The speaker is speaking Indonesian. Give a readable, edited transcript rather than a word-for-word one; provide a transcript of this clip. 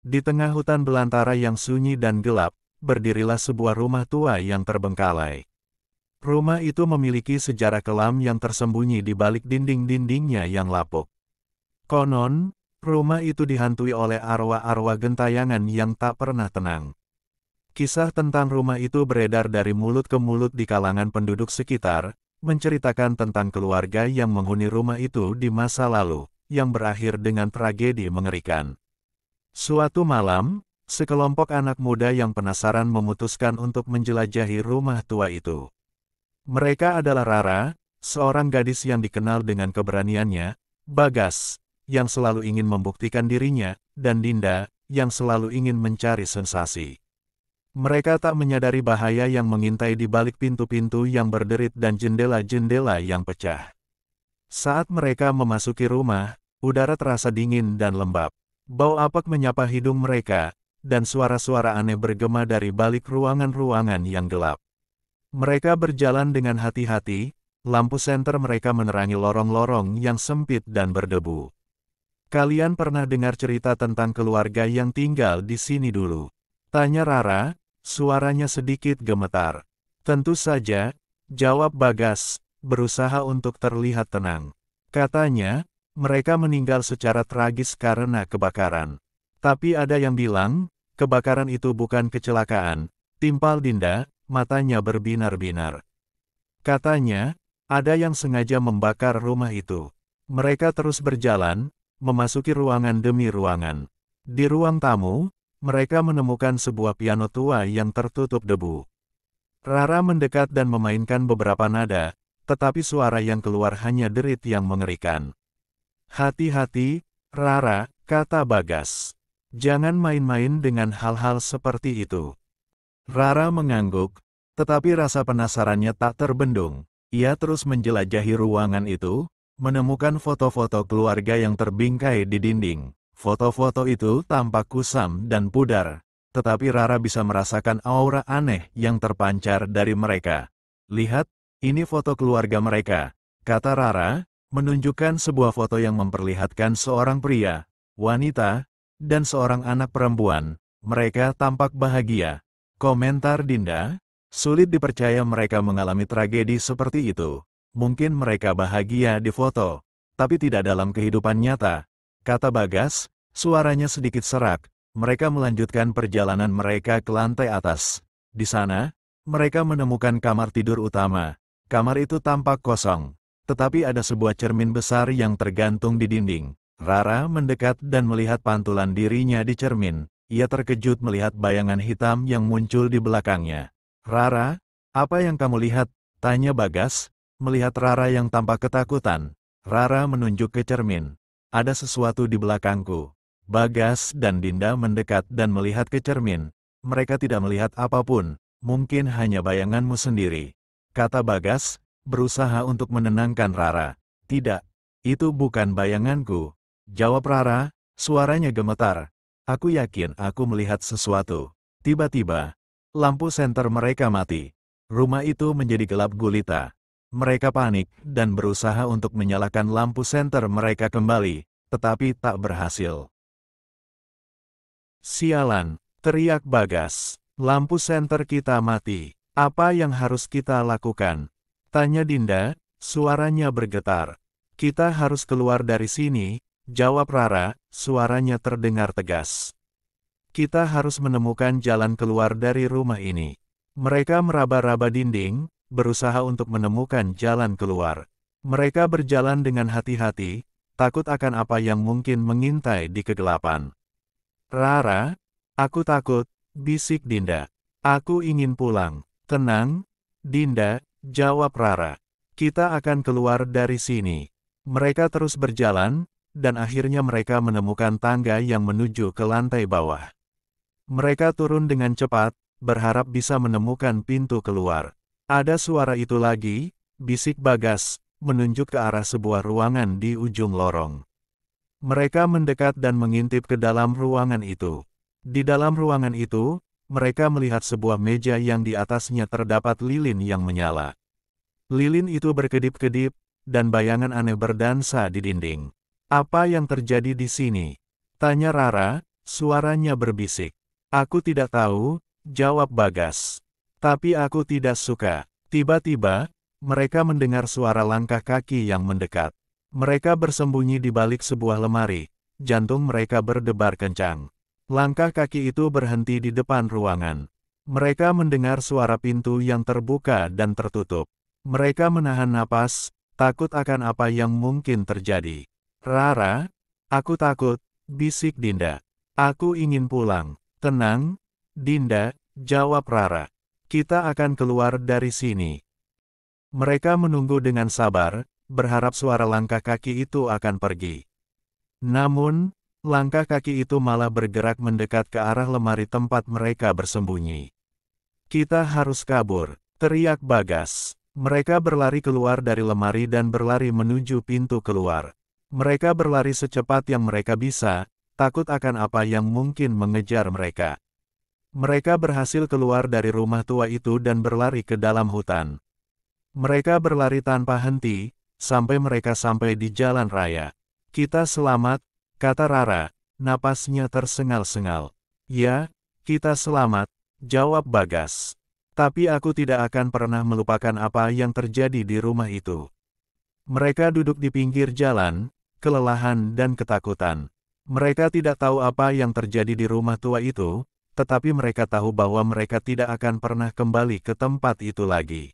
Di tengah hutan belantara yang sunyi dan gelap, berdirilah sebuah rumah tua yang terbengkalai. Rumah itu memiliki sejarah kelam yang tersembunyi di balik dinding-dindingnya yang lapuk. Konon, rumah itu dihantui oleh arwah-arwah gentayangan yang tak pernah tenang. Kisah tentang rumah itu beredar dari mulut ke mulut di kalangan penduduk sekitar, menceritakan tentang keluarga yang menghuni rumah itu di masa lalu, yang berakhir dengan tragedi mengerikan. Suatu malam, sekelompok anak muda yang penasaran memutuskan untuk menjelajahi rumah tua itu. Mereka adalah Rara, seorang gadis yang dikenal dengan keberaniannya, Bagas, yang selalu ingin membuktikan dirinya, dan Dinda, yang selalu ingin mencari sensasi. Mereka tak menyadari bahaya yang mengintai di balik pintu-pintu yang berderit dan jendela-jendela yang pecah. Saat mereka memasuki rumah, udara terasa dingin dan lembab. Bau apek menyapa hidung mereka, dan suara-suara aneh bergema dari balik ruangan-ruangan yang gelap. Mereka berjalan dengan hati-hati, lampu senter mereka menerangi lorong-lorong yang sempit dan berdebu. Kalian pernah dengar cerita tentang keluarga yang tinggal di sini dulu? Tanya Rara, suaranya sedikit gemetar. Tentu saja, jawab Bagas, berusaha untuk terlihat tenang. Katanya, mereka meninggal secara tragis karena kebakaran. Tapi ada yang bilang, kebakaran itu bukan kecelakaan, timpal Dinda, matanya berbinar-binar. Katanya, ada yang sengaja membakar rumah itu. Mereka terus berjalan, memasuki ruangan demi ruangan. Di ruang tamu, mereka menemukan sebuah piano tua yang tertutup debu. Rara mendekat dan memainkan beberapa nada, tetapi suara yang keluar hanya derit yang mengerikan. Hati-hati, Rara, kata Bagas. Jangan main-main dengan hal-hal seperti itu. Rara mengangguk, tetapi rasa penasarannya tak terbendung. Ia terus menjelajahi ruangan itu, menemukan foto-foto keluarga yang terbingkai di dinding. Foto-foto itu tampak kusam dan pudar, tetapi Rara bisa merasakan aura aneh yang terpancar dari mereka. Lihat, ini foto keluarga mereka, kata Rara, menunjukkan sebuah foto yang memperlihatkan seorang pria, wanita, dan seorang anak perempuan. Mereka tampak bahagia. Komentar Dinda, sulit dipercaya mereka mengalami tragedi seperti itu. Mungkin mereka bahagia di foto, tapi tidak dalam kehidupan nyata. Kata Bagas, suaranya sedikit serak. Mereka melanjutkan perjalanan mereka ke lantai atas. Di sana, mereka menemukan kamar tidur utama. Kamar itu tampak kosong, tetapi ada sebuah cermin besar yang tergantung di dinding. Rara mendekat dan melihat pantulan dirinya di cermin. Ia terkejut melihat bayangan hitam yang muncul di belakangnya. Rara, apa yang kamu lihat? Tanya Bagas, melihat Rara yang tampak ketakutan. Rara menunjuk ke cermin. Ada sesuatu di belakangku. Bagas dan Dinda mendekat dan melihat ke cermin. Mereka tidak melihat apapun, mungkin hanya bayanganmu sendiri. Kata Bagas, berusaha untuk menenangkan Rara. Tidak, itu bukan bayanganku. Jawab Rara, suaranya gemetar. Aku yakin aku melihat sesuatu. Tiba-tiba, lampu senter mereka mati. Rumah itu menjadi gelap gulita. Mereka panik dan berusaha untuk menyalakan lampu senter mereka kembali, tetapi tak berhasil. Sialan, teriak Bagas. Lampu senter kita mati. Apa yang harus kita lakukan? Tanya Dinda, suaranya bergetar. Kita harus keluar dari sini, jawab Rara, suaranya terdengar tegas. Kita harus menemukan jalan keluar dari rumah ini. Mereka meraba-raba dinding, berusaha untuk menemukan jalan keluar. Mereka berjalan dengan hati-hati, takut akan apa yang mungkin mengintai di kegelapan. Rara, aku takut, bisik Dinda. Aku ingin pulang. Tenang, Dinda, jawab Rara. Kita akan keluar dari sini. Mereka terus berjalan, dan akhirnya mereka menemukan tangga yang menuju ke lantai bawah. Mereka turun dengan cepat, berharap bisa menemukan pintu keluar. Ada suara itu lagi, bisik Bagas, menunjuk ke arah sebuah ruangan di ujung lorong. Mereka mendekat dan mengintip ke dalam ruangan itu. Di dalam ruangan itu, mereka melihat sebuah meja yang di atasnya terdapat lilin yang menyala. Lilin itu berkedip-kedip, dan bayangan aneh berdansa di dinding. Apa yang terjadi di sini? Tanya Rara, Suaranya berbisik. Aku tidak tahu, jawab Bagas. Tapi aku tidak suka. Tiba-tiba, mereka mendengar suara langkah kaki yang mendekat. Mereka bersembunyi di balik sebuah lemari. Jantung mereka berdebar kencang. Langkah kaki itu berhenti di depan ruangan. Mereka mendengar suara pintu yang terbuka dan tertutup. Mereka menahan napas, takut akan apa yang mungkin terjadi. Rara, aku takut, bisik Dinda. Aku ingin pulang. Tenang, Dinda, jawab Rara. Kita akan keluar dari sini. Mereka menunggu dengan sabar, berharap suara langkah kaki itu akan pergi. Namun, langkah kaki itu malah bergerak mendekat ke arah lemari tempat mereka bersembunyi. Kita harus kabur, teriak Bagas. Mereka berlari keluar dari lemari dan berlari menuju pintu keluar. Mereka berlari secepat yang mereka bisa, takut akan apa yang mungkin mengejar mereka. Mereka berhasil keluar dari rumah tua itu dan berlari ke dalam hutan. Mereka berlari tanpa henti, sampai mereka sampai di jalan raya. Kita selamat, kata Rara, napasnya tersengal-sengal. Ya, kita selamat, jawab Bagas. Tapi aku tidak akan pernah melupakan apa yang terjadi di rumah itu. Mereka duduk di pinggir jalan, kelelahan dan ketakutan. Mereka tidak tahu apa yang terjadi di rumah tua itu, tetapi mereka tahu bahwa mereka tidak akan pernah kembali ke tempat itu lagi.